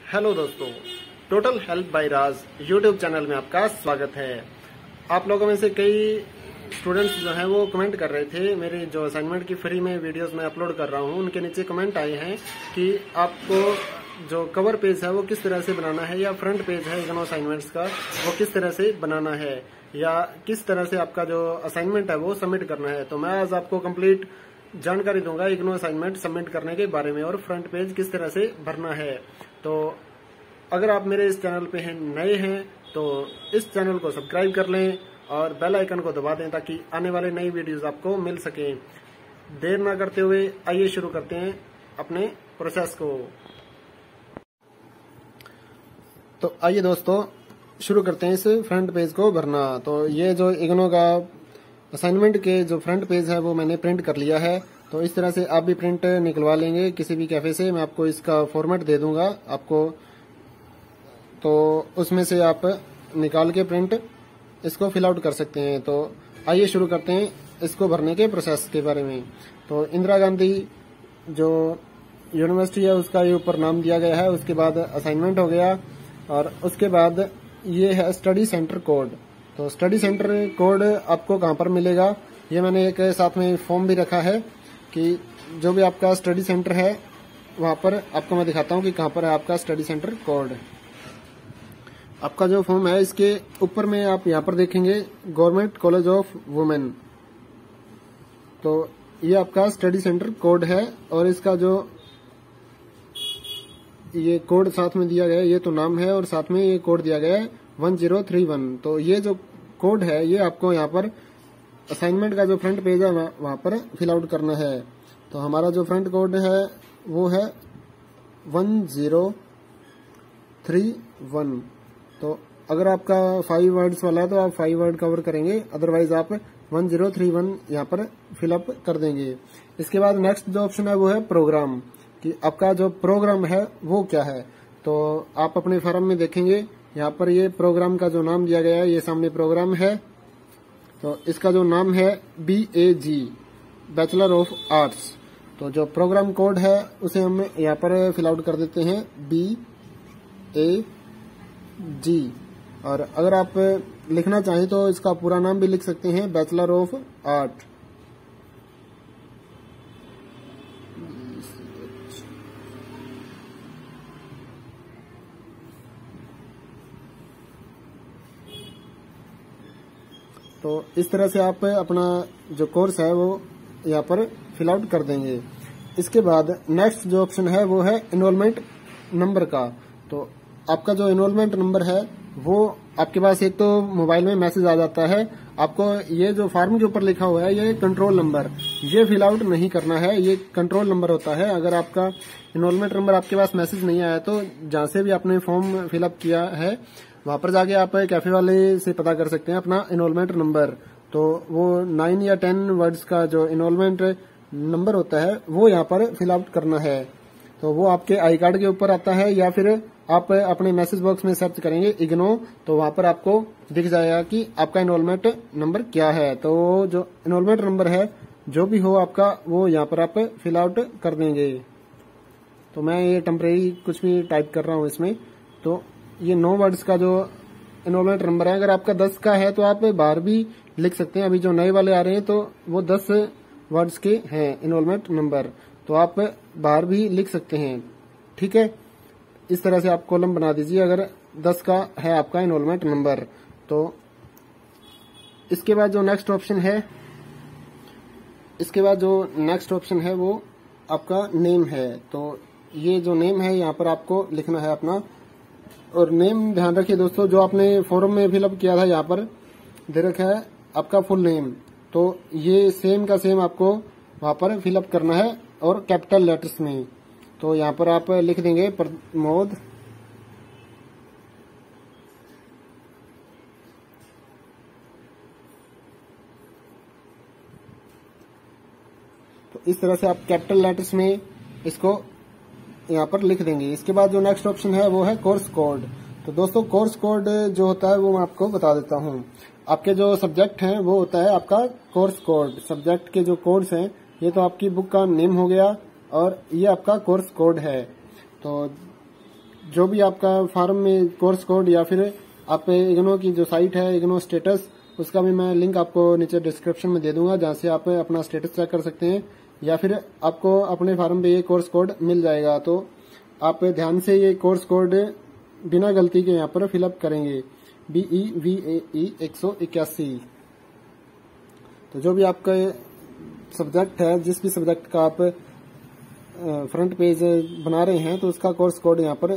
Hello दोस्तों, total health bye राज YouTube channel में आपका स्वागत है। आप लोगों में से कई स्टूडेंट्स जो हैं वो कमेंट कर रहे थे, मेरे जो असाइनमेंट की फ्री में वीडियोस मैं अपलोड कर रहा हूं उनके नीचे कमेंट आए हैं कि आपको जो कवर पेज है वो किस तरह से बनाना है, या फ्रंट पेज है इग्नो असाइनमेंट्स का वो किस तरह से बनाना है, या किस तरह से आपका जो असाइनमेंट है वो सबमिट करना है। तो मैं आज आपको कंप्लीट जानकारी दूंगा इग्नो असाइनमेंट सबमिट करने के बारे में और फ्रंट पेज किस तरह से भरना है। तो अगर आप मेरे इस चैनल पे नए हैं तो इस चैनल को सब्सक्राइब कर लें और बेल आइकन को दबा दें ताकि आने वाले नई वीडियोस आपको मिल सके। देर ना करते हुए आइए शुरू करते हैं अपने प्रोसेस को। तो आइए दोस्तों शुरू करते हैं इस फ्रंट पेज को भरना। तो ये जो इग्नो का असाइनमेंट के जो फ्रंट पेज है वो मैंने प्रिंट कर लिया है। तो इस तरह से आप भी प्रिंट निकलवा लेंगे किसी भी कैफे से। मैं आपको इसका फॉर्मेट दे दूंगा आपको, तो उसमें से आप निकाल के प्रिंट इसको फिल आउट कर सकते हैं। तो आइए शुरू करते हैं इसको भरने के प्रोसेस के बारे में। तो इंदिरा गांधी जो यूनिवर्सिटी है उसका ये ऊपर नाम दिया गया है, उसके बाद असाइनमेंट हो गया और उसके बाद ये है स्टडी सेंटर कोड। तो स्टडी सेंटर कोड आपको कहाँ पर मिलेगा, ये मैंने एक साथ में फॉर्म भी रखा है कि जो भी आपका स्टडी सेंटर है वहां पर आपको मैं दिखाता हूँ कि कहाँ पर है आपका स्टडी सेंटर कोड। आपका जो फॉर्म है इसके ऊपर में आप यहाँ पर देखेंगे गवर्नमेंट कॉलेज ऑफ वुमेन। तो ये आपका स्टडी सेंटर कोड है और इसका जो ये कोड साथ में दिया गया है ये तो नाम है और साथ में ये कोड दिया गया है 1031। तो ये जो कोड है ये आपको यहाँ पर असाइनमेंट का जो फ्रंट पेज है वहां पर फिल आउट करना है। तो हमारा जो फ्रंट कोड है वो है 1031। तो अगर आपका 5 वर्ड्स वाला है तो आप 5 वर्ड कवर करेंगे, अदरवाइज आप 1031 यहाँ पर फिलअप कर देंगे। इसके बाद नेक्स्ट जो ऑप्शन है वो है प्रोग्राम, कि आपका जो प्रोग्राम है वो क्या है। तो आप अपने फॉर्म में देखेंगे यहाँ पर ये प्रोग्राम का जो नाम दिया गया है ये सामने प्रोग्राम है। तो इसका जो नाम है BAG बैचलर ऑफ आर्ट्स। तो जो प्रोग्राम कोड है उसे हम यहाँ पर फिल आउट कर देते हैं BAG। और अगर आप लिखना चाहें तो इसका पूरा नाम भी लिख सकते हैं, बैचलर ऑफ आर्ट। तो इस तरह से आप अपना जो कोर्स है वो यहाँ पर फिल आउट कर देंगे। इसके बाद नेक्स्ट जो ऑप्शन है वो है एनरोलमेंट नंबर का। तो आपका जो एनरोलमेंट नंबर है वो आपके पास एक तो मोबाइल में मैसेज आ जाता है, आपको ये जो फॉर्म के ऊपर लिखा हुआ है ये कंट्रोल नंबर, ये फिल आउट नहीं करना है, ये कंट्रोल नंबर होता है। अगर आपका एनरोलमेंट नंबर आपके पास मैसेज नहीं आया तो जहाँ से भी आपने फॉर्म फिलअप किया है वहां पर जाके आप कैफे वाले से पता कर सकते हैं अपना एनरोलमेंट नंबर। तो वो 9 या 10 वर्ड्स का जो एनरोलमेंट नंबर होता है वो यहाँ पर फिल आउट करना है। तो वो आपके आई कार्ड के ऊपर आता है या फिर आप अपने मैसेज बॉक्स में सर्च करेंगे इग्नो, तो वहां पर आपको दिख जाएगा कि आपका एनरोलमेंट नंबर क्या है। तो जो एनरोलमेंट नंबर है जो भी हो आपका वो यहाँ पर आप फिल आउट कर देंगे। तो मैं ये टेम्परेरी कुछ भी टाइप कर रहा हूँ इसमें। तो ये 9 वर्ड्स का जो एनरोलमेंट नंबर है, अगर आपका 10 का है तो आप बाहर भी लिख सकते हैं। अभी जो नए वाले आ रहे हैं तो वो 10 वर्ड्स के हैं एनरोलमेंट नंबर, तो आप बाहर भी लिख सकते हैं। ठीक है, इस तरह से आप कॉलम बना दीजिए अगर 10 का है आपका एनरोलमेंट नंबर। तो इसके बाद जो नेक्स्ट ऑप्शन है वो आपका नेम है। तो ये जो नेम है यहाँ पर आपको लिखना है अपना। और नेम ध्यान रखिए दोस्तों, जो आपने फॉर्म में फिलअप किया था यहाँ पर दे रखा है आपका फुल नेम, तो ये सेम का सेम आपको वहां पर फिलअप करना है और कैपिटल लेटर्स में। तो यहाँ पर आप लिख देंगे प्रमोद। तो इस तरह से आप कैपिटल लेटर्स में इसको यहाँ पर लिख देंगे। इसके बाद जो नेक्स्ट ऑप्शन है वो है कोर्स कोड। तो दोस्तों कोर्स कोड जो होता है वो मैं आपको बता देता हूँ। आपके जो सब्जेक्ट हैं वो होता है आपका कोर्स कोड। सब्जेक्ट के जो कोड्स हैं ये तो आपकी बुक का नेम हो गया और ये आपका कोर्स कोड है। तो जो भी आपका फॉर्म में कोर्स कोड या फिर आप इग्नो की जो साइट है इग्नो स्टेटस, उसका भी मैं लिंक आपको नीचे डिस्क्रिप्शन में दे दूंगा, जहां से आप अपना स्टेटस चेक कर सकते हैं, या फिर आपको अपने फॉर्म पे ये कोर्स कोड मिल जाएगा। तो आप ध्यान से ये कोर्स कोड बिना गलती के यहाँ पर फिलअप करेंगे, BEVAE 181। तो जो भी आपका सब्जेक्ट है, जिस भी सब्जेक्ट का आप फ्रंट पेज बना रहे हैं, तो उसका कोर्स कोड यहाँ पर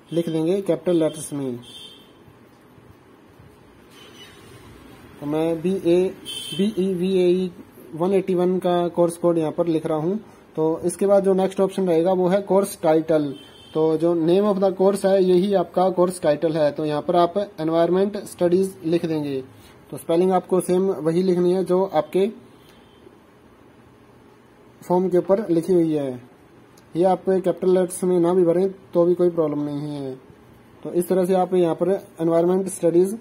लिख देंगे कैपिटल लेटर्स में। तो मैं BEVAE 181 का कोर्स कोड यहाँ पर लिख रहा हूँ। तो इसके बाद जो नेक्स्ट ऑप्शन रहेगा वो है कोर्स टाइटल। तो जो नेम ऑफ द कोर्स है यही आपका कोर्स टाइटल है। तो यहाँ पर आप एनवायरमेंट स्टडीज लिख देंगे। तो स्पेलिंग आपको सेम वही लिखनी है जो आपके फॉर्म के ऊपर लिखी हुई है। ये आप कैपिटल लेटर्स में ना भी भरें तो भी कोई प्रॉब्लम नहीं है। तो इस तरह से आप यहाँ पर एनवायरमेंट स्टडीज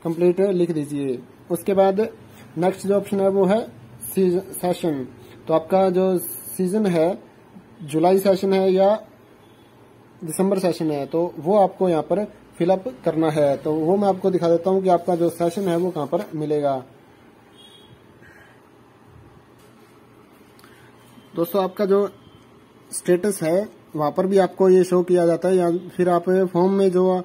कंप्लीट लिख दीजिए। उसके बाद नेक्स्ट जो ऑप्शन है वो है सेशन। तो आपका जो सीजन है, जुलाई सेशन है या दिसंबर सेशन है, तो वो आपको यहाँ पर फिलअप करना है। तो वो मैं आपको दिखा देता हूँ कि आपका जो सेशन है वो कहाँ पर मिलेगा। दोस्तों, आपका जो स्टेटस है वहां पर भी आपको ये शो किया जाता है, या फिर आप फॉर्म में जो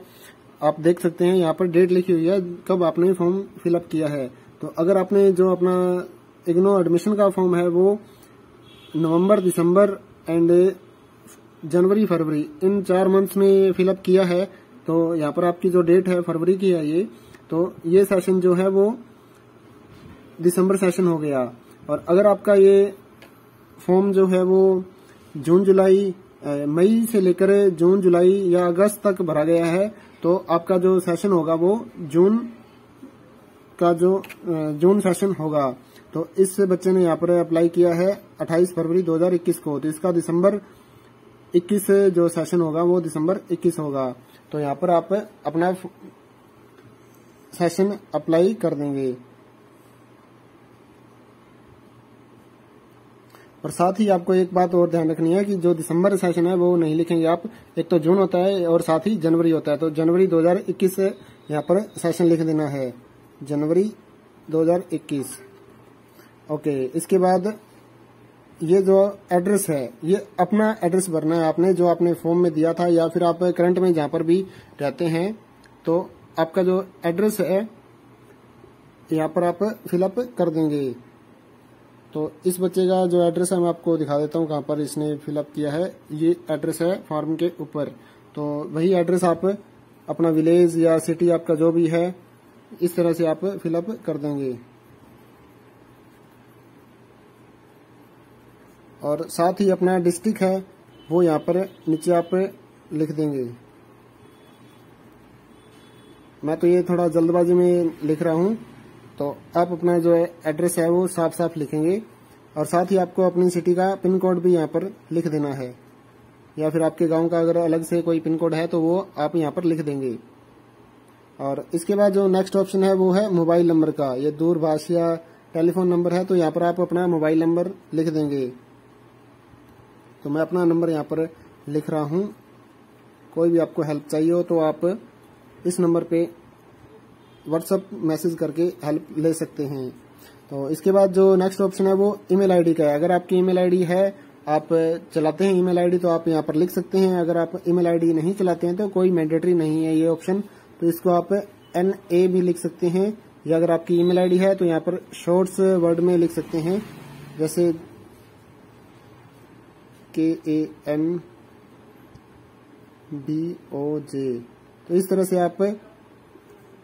आप देख सकते हैं यहाँ पर डेट लिखी हुई है कब आपने फॉर्म फिलअप किया है। तो अगर आपने जो अपना इग्नो एडमिशन का फॉर्म है वो नवंबर, दिसंबर एंड जनवरी, फरवरी इन 4 मंथ्स में फिलअप किया है, तो यहाँ पर आपकी जो डेट है फरवरी की है ये, तो ये सेशन जो है वो दिसंबर सेशन हो गया। और अगर आपका ये फॉर्म जो है वो जून जुलाई, मई से लेकर जून जुलाई या अगस्त तक भरा गया है, तो आपका जो सेशन होगा वो जून का जो जून सेशन होगा। तो इस बच्चे ने यहाँ पर अप्लाई किया है 28 फरवरी 2021 को, तो इसका दिसंबर 21 जो सेशन होगा वो दिसंबर 21 होगा। तो यहाँ पर आप अपना सेशन अप्लाई कर देंगे। और साथ ही आपको एक बात और ध्यान रखनी है कि जो दिसंबर सेशन है वो नहीं लिखेंगे आप। एक तो जून होता है और साथ ही जनवरी होता है, तो जनवरी 2021 यहाँ पर सेशन लिख देना है, जनवरी 2021। ओके, इसके बाद ये जो एड्रेस है ये अपना एड्रेस भरना है आपने, जो आपने फॉर्म में दिया था, या फिर आप करंट में जहां पर भी रहते हैं तो आपका जो एड्रेस है यहाँ पर आप फिलअप कर देंगे। तो इस बच्चे का जो एड्रेस है मैं आपको दिखा देता हूँ कहाँ पर इसने फिलअप किया है। ये एड्रेस है फॉर्म के ऊपर, तो वही एड्रेस आप अपना विलेज या सिटी आपका जो भी है इस तरह से आप फिलअप कर देंगे। और साथ ही अपना डिस्ट्रिक्ट है वो यहाँ पर नीचे आप लिख देंगे। मैं तो ये थोड़ा जल्दबाजी में लिख रहा हूँ, तो आप अपना जो एड्रेस है वो साफ साफ लिखेंगे। और साथ ही आपको अपनी सिटी का पिन कोड भी यहाँ पर लिख देना है, या फिर आपके गांव का अगर अलग से कोई पिन कोड है तो वो आप यहाँ पर लिख देंगे। और इसके बाद जो नेक्स्ट ऑप्शन है वो है मोबाइल नंबर का। ये दूरभाष या टेलीफोन नंबर है, तो यहाँ पर आप अपना मोबाइल नंबर लिख देंगे। तो मैं अपना नंबर यहाँ पर लिख रहा हूँ। कोई भी आपको हेल्प चाहिए हो तो आप इस नंबर पे व्हाट्सएप मैसेज करके हेल्प ले सकते हैं। तो इसके बाद जो नेक्स्ट ऑप्शन है वो ईमेल आईडी का है। अगर आपकी ईमेल आईडी है, आप चलाते हैं ईमेल आईडी, तो आप यहाँ पर लिख सकते हैं। अगर आप ईमेल आईडी नहीं चलाते हैं तो कोई मैंडेटरी नहीं है ये ऑप्शन, तो इसको आप NA भी लिख सकते हैं। या अगर आपकी ईमेल आईडी है तो यहाँ पर शॉर्ट्स वर्ड में लिख सकते हैं, जैसे KANBOJ। तो इस तरह से आप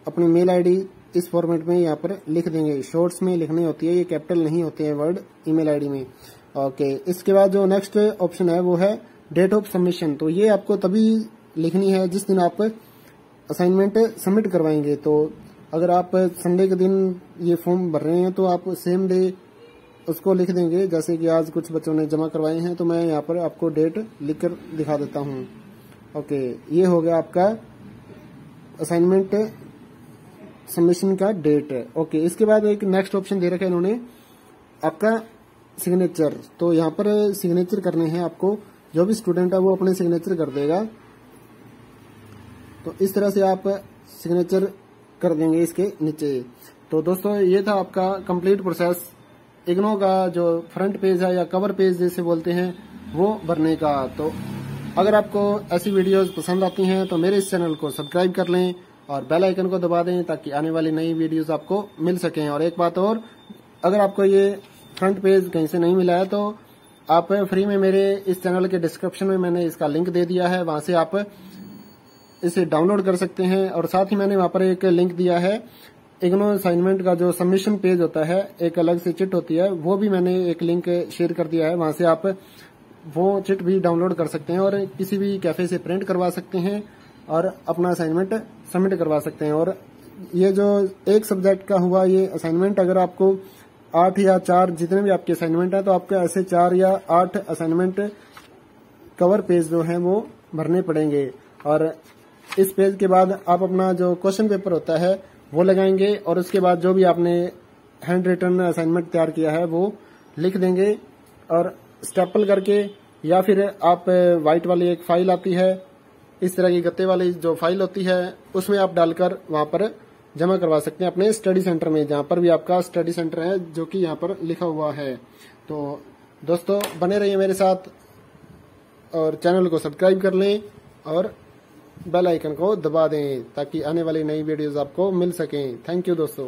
अपनी मेल आईडी इस फॉर्मेट में यहाँ पर लिख देंगे। शॉर्ट्स में लिखनी होती है, ये कैपिटल नहीं होते हैं वर्ड ईमेल आईडी में। ओके, इसके बाद जो नेक्स्ट ऑप्शन है वो है डेट ऑफ सबमिशन। तो ये आपको तभी लिखनी है जिस दिन आप असाइनमेंट सबमिट करवाएंगे। तो अगर आप संडे के दिन ये फॉर्म भर रहे हैं तो आप सेम डे उसको लिख देंगे। जैसे कि आज कुछ बच्चों ने जमा करवाए हैं, तो मैं यहाँ पर आपको डेट लिखकर दिखा देता हूँ। ओके, ये हो गया आपका असाइनमेंट सबमिशन का डेट। ओके, इसके बाद एक नेक्स्ट ऑप्शन दे रखा है इन्होंने, आपका सिग्नेचर। तो यहाँ पर सिग्नेचर करने हैं आपको। जो भी स्टूडेंट है वो अपने सिग्नेचर कर देगा। तो इस तरह से आप सिग्नेचर कर देंगे इसके नीचे। तो दोस्तों ये था आपका कंप्लीट प्रोसेस इग्नो का जो फ्रंट पेज है या कवर पेज जैसे बोलते हैं वो भरने का। तो अगर आपको ऐसी वीडियोस पसंद आती हैं तो मेरे इस चैनल को सब्सक्राइब कर लें और बेल आइकन को दबा दें ताकि आने वाली नई वीडियोस आपको मिल सकें। और एक बात और, अगर आपको ये फ्रंट पेज कहीं से नहीं मिला है तो आप फ्री में मेरे इस चैनल के डिस्क्रिप्शन में मैंने इसका लिंक दे दिया है, वहां से आप इसे डाउनलोड कर सकते हैं। और साथ ही मैंने वहां पर एक लिंक दिया है इग्नो असाइनमेंट का जो सबमिशन पेज होता है, एक अलग से चिट होती है, वो भी मैंने एक लिंक शेयर कर दिया है, वहां से आप वो चिट भी डाउनलोड कर सकते हैं और किसी भी कैफे से प्रिंट करवा सकते हैं और अपना असाइनमेंट सबमिट करवा सकते हैं। और ये जो एक सब्जेक्ट का हुआ ये असाइनमेंट, अगर आपको 8 या 4 जितने भी आपके असाइनमेंट है तो आपको ऐसे 4 या 8 असाइनमेंट कवर पेज जो है वो भरने पड़ेंगे। और इस पेज के बाद आप अपना जो क्वेश्चन पेपर होता है वो लगाएंगे और उसके बाद जो भी आपने हैंड रिटन असाइनमेंट तैयार किया है वो लिख देंगे और स्टेपल करके, या फिर आप व्हाइट वाली एक फाइल आती है इस तरह की गत्ते वाली जो फाइल होती है उसमें आप डालकर वहां पर जमा करवा सकते हैं अपने स्टडी सेंटर में, जहां पर भी आपका स्टडी सेंटर है जो कि यहाँ पर लिखा हुआ है। तो दोस्तों बने रहिए मेरे साथ और चैनल को सब्सक्राइब कर लें और बेल आइकन को दबा दें ताकि आने वाली नई वीडियोस आपको मिल सकें। थैंक यू दोस्तों।